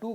2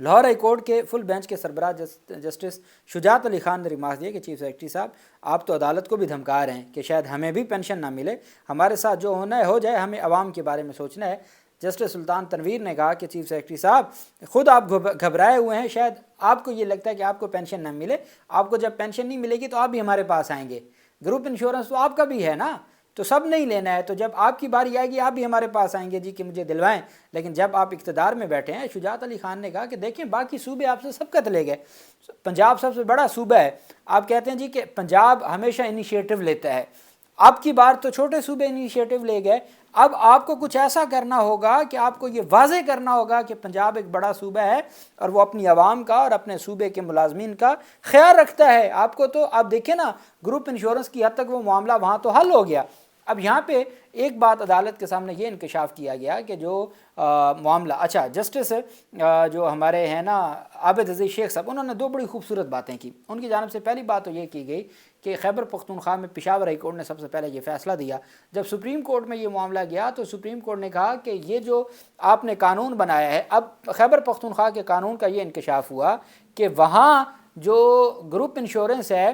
Lahore high court کے full bench کے سربراہ جسٹس شجاعت علی خان نے ریمارک دیا کہ چیف سیکرٹری صاحب آپ تو عدالت کو بھی دھمکا رہے ہیں کہ شاید ہمیں بھی پینشن نہ ملے، ہمارے ساتھ جو ہونا ہے ہو جائے، ہمیں عوام کے بارے میں سوچنا ہے۔ جسٹس سلطان تنویر نے کہا کہ چیف سیکرٹری صاحب خود آپ گھبرائے ہوئے ہیں، شاید آپ کو یہ لگتا ہے کہ آپ کو پینشن نہ ملے، آپ کو جب پینشن نہیں ملے گی تو آپ بھی ہمارے پاس آئیں گے، گروپ انشورنس تو آپ کا بھی ہے نا، تو سب نہیں لینا ہے، تو جب آپ کی باری آئے گی آپ بھی ہمارے پاس آئیں گے جی کہ مجھے دلوائیں۔ لیکن جب آپ اقتدار میں بیٹھے ہیں، شجاعت علی خان نے کہا کہ دیکھیں باقی صوبے آپ سے سبقت لے گئے، پنجاب سب سے بڑا صوبہ ہے، آپ کہتے ہیں جی کہ پنجاب ہمیشہ انیشیٹو لیتا ہے، آپ کی بار تو چھوٹے صوبے انیشیٹو لے گئے، اب آپ کو کچھ ایسا کرنا ہوگا کہ آپ کو یہ واضح کرنا ہوگا کہ پنجاب ایک بڑا صوبہ ہے اور وہ اپنی عوام کا اور اپنے صوبے کے ملازمین کا خیال رکھتا ہے۔ آپ کو تو آپ دیکھیں نا، گروپ انشورنس کی حد تک وہ معاملہ وہاں تو حل ہو گیا۔ اب یہاں پہ ایک بات عدالت کے سامنے یہ انکشاف کیا گیا کہ جو معاملہ، اچھا جسٹس جو ہمارے ہیں نا عابد عزیز شیخ صاحب، انہوں نے دو بڑی خوبصورت باتیں کی۔ ان کی جانب سے پہلی بات تو یہ کی گئی کہ خیبر پختونخوا میں پشاور ہائی کورٹ نے سب سے پہلے یہ فیصلہ دیا، جب سپریم کورٹ میں یہ معاملہ گیا تو سپریم کورٹ نے کہا کہ یہ جو آپ نے قانون بنایا ہے، اب خیبر پختونخوا کے قانون کا یہ انکشاف ہوا کہ وہاں جو گروپ انشورنس ہے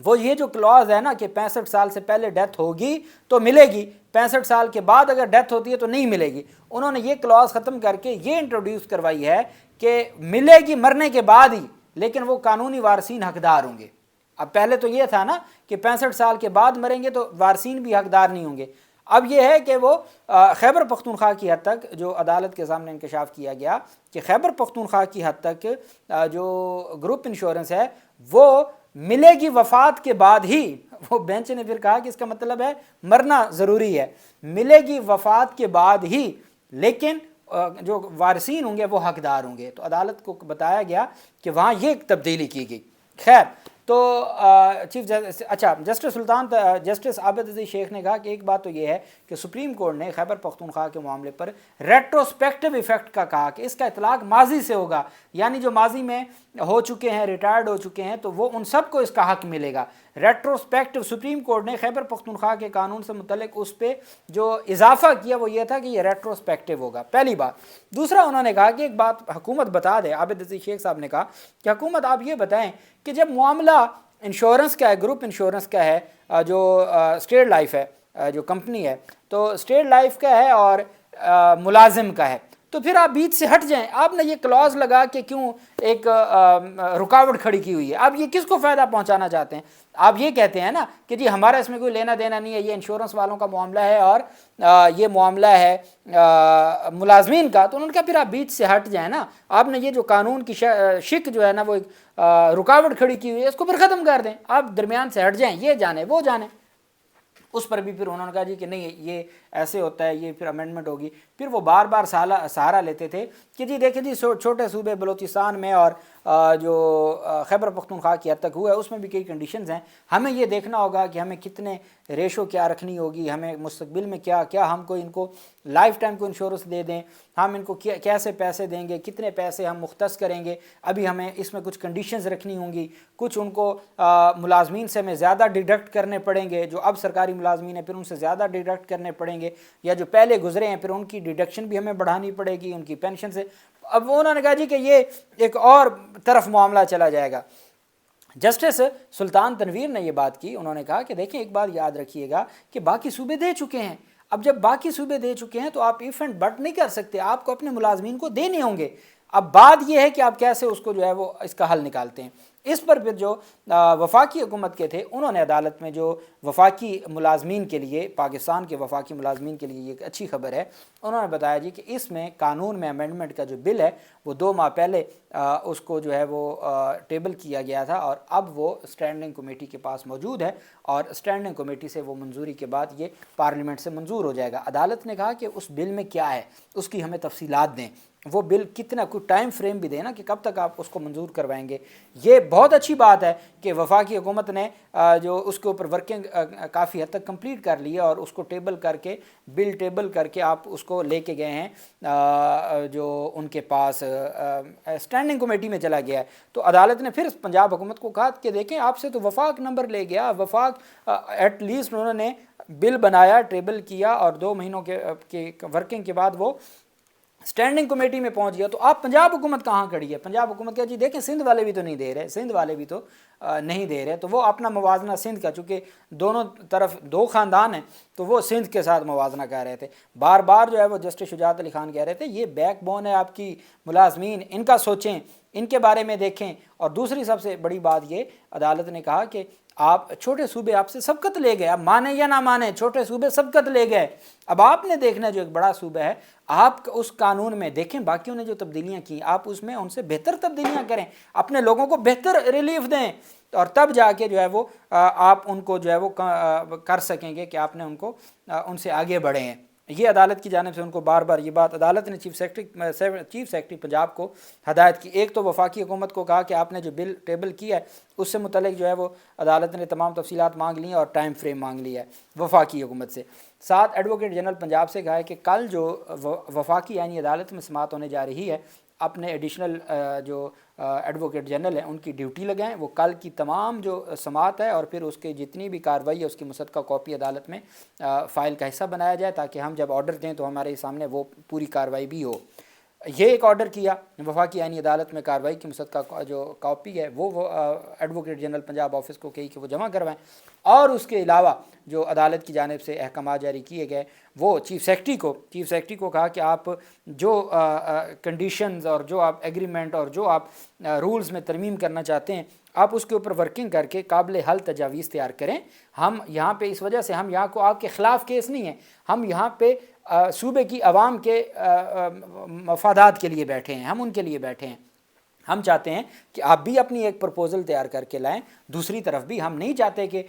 وہ یہ جو کلاز ہے نا کہ 65 سال سے پہلے ڈیتھ ہوگی تو ملے گی، 65 سال کے بعد اگر ڈیتھ ہوتی ہے تو نہیں ملے گی، انہوں نے یہ کلاز ختم کر کے یہ انٹروڈیوس کروائی ہے کہ ملے گی مرنے کے بعد ہی، لیکن وہ قانونی وارثین حقدار ہوں گے۔ اب پہلے تو یہ تھا نا کہ 65 سال کے بعد مریں گے تو وارثین بھی حقدار نہیں ہوں گے، اب یہ ہے کہ وہ خیبر پختونخوا کی حد تک جو عدالت کے سامنے انکشاف کیا گیا کہ خیبر پختونخوا کی حد تک جو گروپ انشورنس ہے وہ ملے گی وفات کے بعد ہی، وہ بینچ نے پھر کہا کہ اس کا مطلب ہے مرنا ضروری ہے، ملے گی وفات کے بعد ہی، لیکن جو وارثین ہوں گے وہ حقدار ہوں گے۔ تو عدالت کو بتایا گیا کہ وہاں یہ تبدیلی کی گئی۔ خیر، تو جسٹس عابد عزیز شیخ نے کہا کہ ایک بات تو یہ ہے کہ سپریم کورٹ نے خیبر پختونخوا کے معاملے پر ریٹروسپیکٹو ایفیکٹ کا کہا کہ اس کا اطلاق ماضی سے ہوگا، یعنی جو ماضی میں ہو چکے ہیں، ریٹائرڈ ہو چکے ہیں، تو وہ ان سب کو اس کا حق ملے گا۔ ریٹروسپیکٹو سپریم کورٹ نے خیبر پختونخوا کے قانون سے متعلق اس پہ جو اضافہ کیا وہ یہ تھا کہ یہ ریٹروسپیکٹو ہوگا، پہلی بات۔ دوسرا انہوں نے کہا کہ ایک بات حکومت بتا دے، عابد عزیز شیخ صاحب نے کہا کہ حکومت آپ یہ بتائیں کہ جب معاملہ انشورنس کا ہے، گروپ انشورنس کا ہے، جو اسٹیٹ لائف ہے، جو کمپنی ہے، تو اسٹیٹ لائف کا ہے اور ملازم کا ہے، تو پھر آپ بیچ سے ہٹ جائیں، آپ نے یہ کلاز لگا کہ کیوں ایک رکاوٹ کھڑی کی ہوئی ہے، آپ یہ کس کو فائدہ پہنچانا چاہتے ہیں؟ آپ یہ کہتے ہیں نا کہ جی ہمارا اس میں کوئی لینا دینا نہیں ہے، یہ انشورنس والوں کا معاملہ ہے اور یہ معاملہ ہے ملازمین کا، تو انہوں نے کہا پھر آپ بیچ سے ہٹ جائیں نا، آپ نے یہ جو قانون کی شک جو ہے نا وہ ایک رکاوٹ کھڑی کی ہوئی ہے، اس کو پھر ختم کر دیں، آپ درمیان سے ہٹ جائیں، یہ جانے وہ جانے۔ اس پر بھی پھر انہوں نے کہا جی کہ نہیں یہ ایسے ہوتا ہے، یہ پھر امینڈمنٹ ہوگی۔ پھر وہ بار بار سہارا لیتے تھے کہ جی دیکھیں جی چھوٹے صوبے بلوچستان میں اور جو خیبر پختونخوا کی حد تک ہوا ہے اس میں بھی کئی کنڈیشنز ہیں، ہمیں یہ دیکھنا ہوگا کہ ہمیں کتنے ریشو کیا رکھنی ہوگی، ہمیں مستقبل میں کیا ہم کو ان کو لائف ٹائم کو انشورنس دے دیں، ہم ان کو کیسے پیسے دیں گے، کتنے پیسے ہم مختص کریں گے، ابھی ہمیں اس میں کچھ کنڈیشنز رکھنی ہوں گی، کچھ ان کو ملازمین سے ہمیں زیادہ ڈیڈکٹ کرنے پڑیں گے، جو اب سرکاری ملازمین ہیں پھر ان سے زیادہ ڈیڈکٹ کرنے پڑیں گے، یا جو پہلے گزرے ہیں پھر ان کی ڈیڈکشن بھی ہمیں بڑھانی پڑے گی ان کی پینشن سے۔ اب انہوں نے کہا جی کہ یہ ایک اور طرف معاملہ چلا جائے گا۔ جسٹس سلطان تنویر نے یہ بات کی، انہوں نے کہا کہ دیکھیں ایک بات یاد رکھیے گا کہ باقی صوبے دے چکے ہیں، اب جب باقی صوبے دے چکے ہیں تو آپ ایف اینڈ بٹ نہیں کر سکتے، آپ کو اپنے ملازمین کو دینے ہوں گے، اب بات یہ ہے کہ آپ کیسے اس کو جو ہے وہ اس کا حل نکالتے ہیں۔ اس پر پھر جو وفاقی حکومت کے تھے انہوں نے عدالت میں جو وفاقی ملازمین کے لیے، پاکستان کے وفاقی ملازمین کے لیے یہ ایک اچھی خبر ہے، انہوں نے بتایا جی کہ اس میں قانون میں امینڈمنٹ کا جو بل ہے وہ 2 ماہ پہلے اس کو جو ہے وہ ٹیبل کیا گیا تھا اور اب وہ اسٹینڈنگ کمیٹی کے پاس موجود ہے اور اسٹینڈنگ کمیٹی سے وہ منظوری کے بعد یہ پارلیمنٹ سے منظور ہو جائے گا۔ عدالت نے کہا کہ اس بل میں کیا ہے اس کی ہمیں تفصیلات دیں، وہ بل کتنا کوئی ٹائم فریم بھی دیں نا کہ کب تک آپ اس کو منظور کروائیں گے۔ یہ بہت اچھی بات ہے کہ وفاقی حکومت نے جو اس کے اوپر ورکنگ کافی حد تک کمپلیٹ کر لی ہے اور اس کو ٹیبل کر کے بل ٹیبل کر کے آپ اس کو لے کے گئے ہیں جو ان کے پاس اسٹینڈنگ کمیٹی میں چلا گیا ہے۔ تو عدالت نے پھر پنجاب حکومت کو کہا کہ دیکھیں آپ سے تو وفاق نمبر لے گیا، وفاق ایٹ لیسٹ انہوں نے بل بنایا، ٹیبل کیا اور 2 مہینوں کے ورکنگ کے بعد وہ اسٹینڈنگ کمیٹی میں پہنچ گیا تو آپ پنجاب حکومت کہاں کھڑی ہے؟ پنجاب حکومت کیا جی دیکھیں سندھ والے بھی تو نہیں دے رہے، سندھ والے بھی تو نہیں دے رہے، تو وہ اپنا موازنہ سندھ کا، چونکہ دونوں طرف دو خاندان ہیں تو وہ سندھ کے ساتھ موازنہ کر رہے تھے۔ بار بار جو ہے وہ جسٹس شجاعت علی خان کہہ رہے تھے یہ بیک بون ہے آپ کی ملازمین، ان کا سوچیں، ان کے بارے میں دیکھیں۔ اور دوسری سب سے بڑی بات یہ عدالت نے کہا کہ آپ چھوٹے صوبے آپ سے سبقت لے گئے، اب مانیں یا نہ مانیں چھوٹے صوبے سبقت لے گئے، اب آپ نے دیکھنا جو ایک بڑا صوبہ ہے آپ اس قانون میں دیکھیں باقیوں نے جو تبدیلیاں کی آپ اس میں ان سے بہتر تبدیلیاں کریں، اپنے لوگوں کو بہتر ریلیف دیں، اور تب جا کے جو ہے وہ آپ ان کو جو ہے وہ کر سکیں گے کہ آپ نے ان کو ان سے آگے بڑھے ہیں۔ یہ عدالت کی جانب سے ان کو بار بار یہ بات عدالت نے چیف سیکرٹری پنجاب کو ہدایت کی۔ ایک تو وفاقی حکومت کو کہا کہ آپ نے جو بل ٹیبل کیا ہے اس سے متعلق جو ہے وہ عدالت نے تمام تفصیلات مانگ لی ہیں اور ٹائم فریم مانگ لیا ہے وفاقی حکومت سے۔ ساتھ ایڈوکیٹ جنرل پنجاب سے کہا ہے کہ کل جو وفاقی آئینی عدالت میں سماعت ہونے جا رہی ہے اپنے ایڈیشنل جو ایڈوکیٹ جنرل ہیں ان کی ڈیوٹی لگائیں، وہ کل کی تمام جو سماعت ہے اور پھر اس کے جتنی بھی کارروائی ہے اس کی مصدقہ کاپی عدالت میں فائل کا حصہ بنایا جائے تاکہ ہم جب آرڈر دیں تو ہمارے سامنے وہ پوری کارروائی بھی ہو۔ یہ ایک آرڈر کیا وفاقی آئینی عدالت میں کارروائی کی مصدقہ جو کاپی ہے وہ ایڈوکیٹ جنرل پنجاب آفس کو کہی کہ وہ جمع کروائیں، اور اس کے علاوہ جو عدالت کی جانب سے احکامات جاری کیے گئے وہ چیف سیکرٹری کو کہا کہ آپ جو کنڈیشنز اور جو آپ ایگریمنٹ اور جو آپ رولز میں ترمیم کرنا چاہتے ہیں آپ اس کے اوپر ورکنگ کر کے قابل حل تجاویز تیار کریں۔ ہم یہاں پہ اس وجہ سے ہم یہاں کو آپ کے خلاف کیس نہیں ہیں، ہم یہاں پہ صوبے کی عوام کے مفادات کے لیے بیٹھے ہیں، ہم ان کے لیے بیٹھے ہیں۔ ہم چاہتے ہیں کہ آپ بھی اپنی ایک پرپوزل تیار کر کے لائیں، دوسری طرف بھی ہم نہیں چاہتے کہ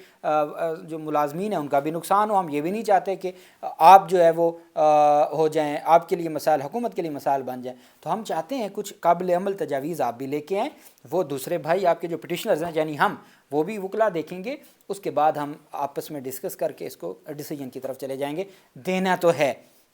جو ملازمین ہیں ان کا بھی نقصان ہو، ہم یہ بھی نہیں چاہتے کہ آپ جو ہے وہ ہو جائیں آپ کے لیے مسائل حکومت کے لیے مسائل بن جائیں، تو ہم چاہتے ہیں کچھ قابل عمل تجاویز آپ بھی لے کے آئیں، وہ دوسرے بھائی آپ کے جو پٹیشنرز ہیں یعنی ہم وہ بھی وکلا دیکھیں گے، اس کے بعد ہم آپس میں ڈسکس کر کے اس کو ڈیسیجن کی طرف چلے جائیں گے۔ دینا تو ہے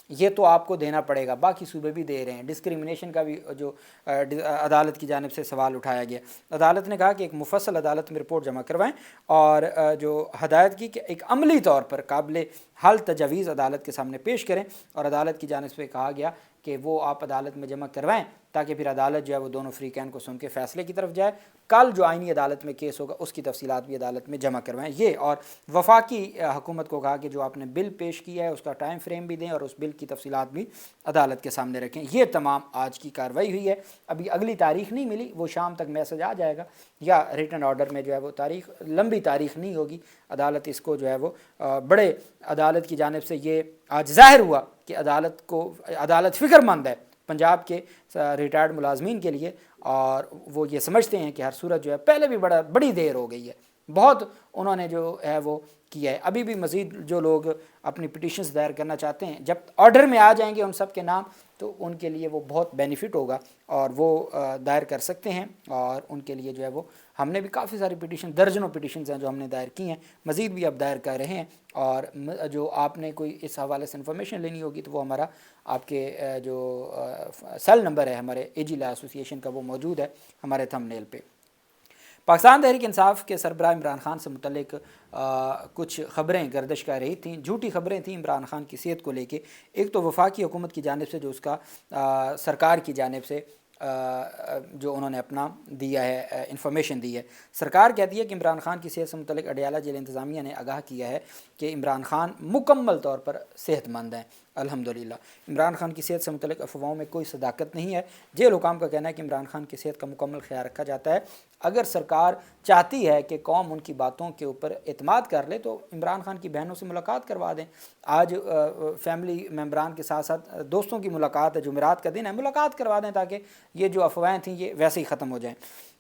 یہ تو آپ کو دینا پڑے گا، باقی صوبے بھی دے رہے ہیں۔ ڈسکریمنیشن کا بھی جو عدالت کی جانب سے سوال اٹھایا گیا، عدالت نے کہا کہ ایک مفصل عدالت میں رپورٹ جمع کروائیں اور جو ہدایت کی کہ ایک عملی طور پر قابل حل تجاویز عدالت کے سامنے پیش کریں، اور عدالت کی جانب سے کہا گیا کہ وہ آپ عدالت میں جمع کروائیں تاکہ پھر عدالت جو ہے وہ دونوں فریقین کو سن کے فیصلے کی طرف جائے۔ کل جو آئینی عدالت میں کیس ہوگا اس کی تفصیلات بھی عدالت میں جمع کروائیں یہ، اور وفاقی حکومت کو کہا کہ جو آپ نے بل پیش کیا ہے اس کا ٹائم فریم بھی دیں اور اس بل کی تفصیلات بھی عدالت کے سامنے رکھیں۔ یہ تمام آج کی کارروائی ہوئی ہے، ابھی اگلی تاریخ نہیں ملی، وہ شام تک میسج آ جائے گا یا ریٹن آرڈر میں جو ہے وہ تاریخ، لمبی تاریخ نہیں ہوگی، عدالت اس کو جو ہے وہ بڑے عدالت کی جانب سے یہ آج ظاہر ہوا کہ عدالت فکر مند ہے پنجاب کے ریٹائرڈ ملازمین کے لیے، اور وہ یہ سمجھتے ہیں کہ ہر صورت جو ہے پہلے بھی بڑی دیر ہو گئی ہے، بہت انہوں نے جو ہے وہ کیا ہے، ابھی بھی مزید جو لوگ اپنی پٹیشنز دائر کرنا چاہتے ہیں جب آرڈر میں آ جائیں گے ان سب کے نام تو ان کے لیے وہ بہت بینیفٹ ہوگا اور وہ دائر کر سکتے ہیں، اور ان کے لیے جو ہے وہ ہم نے بھی کافی ساری پٹیشن، درجنوں پٹیشنز ہیں جو ہم نے دائر کی ہیں، مزید بھی اب دائر کر رہے ہیں، اور جو آپ نے کوئی اس حوالے سے انفارمیشن لینی ہوگی تو وہ ہمارا آپ کے جو سیل نمبر ہے ہمارے اے جی لا ایسوسیشن کا وہ موجود ہے ہمارے تھم نیل پہ۔ پاکستان تحریک انصاف کے سربراہ عمران خان سے متعلق کچھ خبریں گردش کر رہی تھیں، جھوٹی خبریں تھیں عمران خان کی صحت کو لے کے۔ ایک تو وفاقی حکومت کی جانب سے جو اس کا سرکار کی جانب سے جو انہوں نے اپنا دیا ہے انفارمیشن دی ہے، سرکار کہتی ہے کہ عمران خان کی صحت سے متعلق اڈیالہ جیل انتظامیہ نے آگاہ کیا ہے کہ عمران خان مکمل طور پر صحت مند ہیں الحمدللہ۔ عمران خان کی صحت سے متعلق افواہوں میں کوئی صداقت نہیں ہے۔ جیل حکام کا کہنا ہے کہ عمران خان کی صحت کا مکمل خیال رکھا جاتا ہے، اگر سرکار چاہتی ہے کہ قوم ان کی باتوں کے اوپر اعتماد کر لے تو عمران خان کی بہنوں سے ملاقات کروا دیں۔ آج فیملی ممبران کے ساتھ ساتھ دوستوں کی ملاقات ہے، جمعرات کا دن ہے، ملاقات کروا دیں تاکہ یہ جو افواہیں تھیں یہ ویسے ہی ختم ہو جائیں۔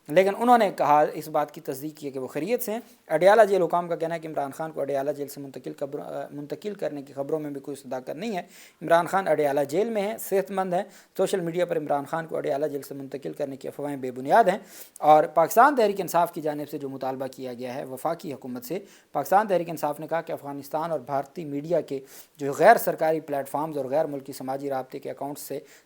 لیکن انہوں نے کہا اس بات کی تصدیق کی کہ وہ خیریت سے ہیں۔ اڈیالہ جیل حکام کا کہنا ہے کہ عمران خان کو اڈیالہ جیل سے منتقل کرنے کی خبروں میں بھی کوئی صداقت نہیں ہے۔ عمران خان اڈیالہ جیل میں ہیں، صحت مند ہیں۔ سوشل میڈیا پر عمران خان کو اڈیالہ جیل سے منتقل کرنے کی افواہیں بے بنیاد ہیں، اور پاکستان تحریک انصاف کی جانب سے جو مطالبہ کیا گیا ہے وفاقی حکومت سے، پاکستان تحریک انصاف نے کہا کہ افغانستان اور بھارتی میڈیا کے جو غیر سرکاری پلیٹ فارمز اور غیر ملکی سماجی رابطے کے اکاؤنٹس سے